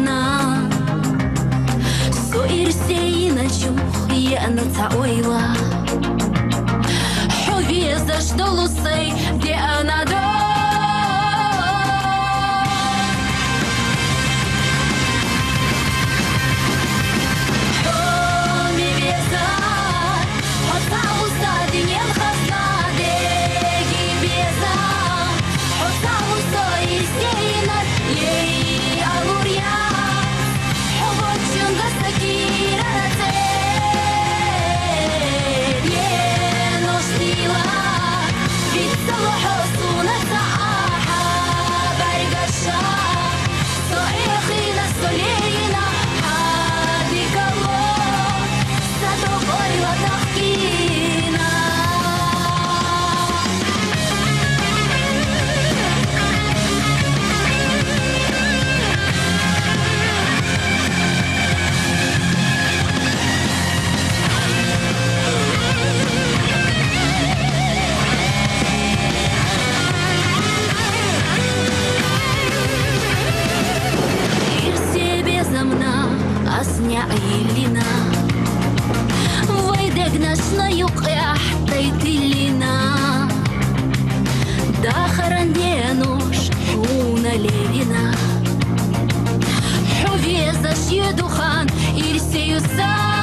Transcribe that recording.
ана со ирсейначу янаца ойла حبي زجدل الصي دي أنا دو حومي بيزا حطا وصادي ينخصنا ديجي بيزا حطا وصاي سينا يي أغوريا حبوت شنغسا كيرا Asnya Ilina Войдек наш на юг Тайтилина Дахараненуш Уна Левина Хувезаш Едухан Ирсеюса